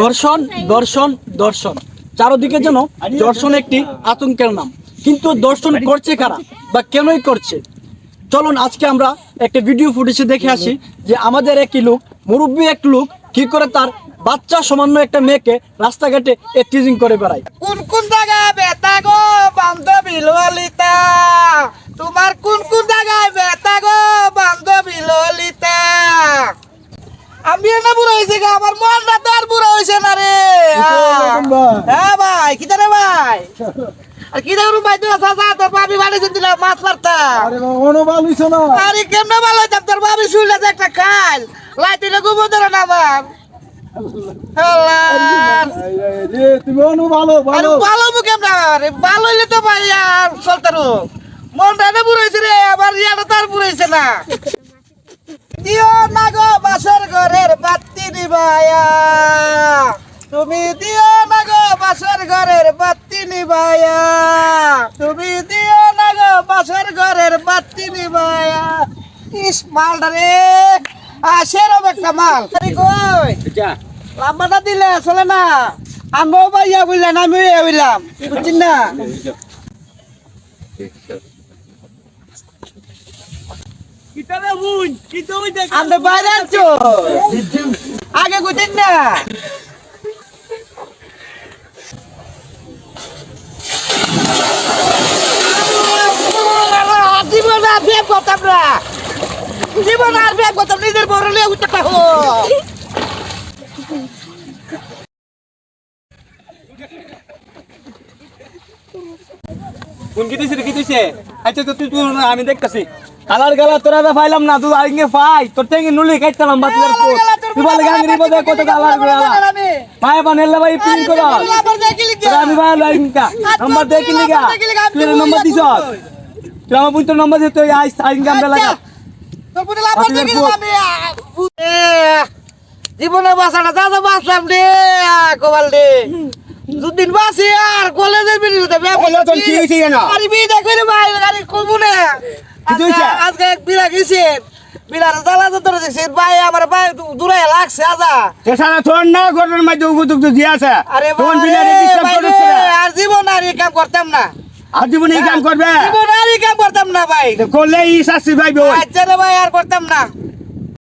দর্শন দর্শন দর্শন, চারদিকে যেন দর্শন একটি আতঙ্কের নাম। কিন্তু দর্শন করছে কারা বা কেনই করছে? চলুন আজকে আমরা একটা ভিডিও ফুটেজে দেখে আসি যে আমাদের একটি লোক, মুরব্বী এক লোক, কি করে তার বাচ্চা সামান্য একটা মেয়েকে রাস্তাঘাটে টিজিং করে বেড়ায়। কোন কোন জায়গায় বেতা গো বান্ধবী ললিতা, তোমার কোন কোন জায়গায় বেতা গো বান্ধবী ললিতা। আমি না বুড়ো হয়েছে গা, আমার মনটা তো আর বুড়ো হয়েছে না রে। হ্যাঁ ভাই, কি রে ভাই? আর কি দেখুন ভাই, তুই আসা তোর ভাবি বানিয়েছেন দিলাম মাছ মারতাম। আরে কেমনে ভালো হইতাম, তোর ভাবি শুইলে যে একটা খাল লাইটিলে ঘুমো ধরে না আমার। ভালো মুখে ভালো হইলে তো ভাই আর চলতারো। মনটা না বুড়াইছে রে, আবার ইয়াটা তো আর বুড়াইছে না। দিও না গো বাসর ঘরের বাতি নিবায়া, তুমি দিও না গো বাসর ঘরের বাতি নিবায়া, তুমি দিও না গো বাসর ঘরের বাতি নিবায়া। ইস মালটা রে, সেরম একটা মাল কই লাম্বাটা দিলে চলে না। আমিও ভাইয়া বললেন, আমিও বললাম, বুঝছেন না? আমরা বাইরে আনছো আগে বুঝছেন না। জীবন আর ব্যাগ করতাম না, জীবন আর ব্যাগ করতাম, নিজের বড় লিয়ে উঠতে থাকো। কোন কি দিছে আচ্ছা তো তুই আমি দেখতাছি কালার গালা তোরা দা ফাইলাম না, তুই আইগে ফাই তোর থেকে নুলি খাইতাম বাতিলার পর তুই বলে গাঙ্গি বদে কত কালার গালা পায় বানেলা ভাই পিন কর তোরা আমি ভাই লাইনকা নাম্বার দেখি লিগা তুই নাম্বার দিছ তুই আমার পুত্র নাম্বার দে তুই আইস আইঙ্গা আমরা লাগা তোর পুরো লাভার দেখি আমি জীবনে বাঁচাটা যা যা বাঁচলাম রে গোপাল রে। দুদিন বাসি আর কলেজের বিরুদ্ধে কি হইছে জানো আরে বিদা করে ভাই গাড়ি কমুনে আজকে এক বিলা গেছে, বিলার জ্বালা তো ধরে দেখছে ভাই, আমার ভাই দূরে লাগছে আজা তেছাড়া তোর না ঘটনার মধ্যে উপযুক্ত দিয়ে আছে আরে তোর বিলারে ডিস্টার্ব করছে আর জীবন আর এই কাম করতাম না, আর জীবনে এই কাম করবে জীবন আর এই কাম করতাম না ভাই, করলে এই শাস্তি পাইবে আচ্ছা রে ভাই আর করতাম না।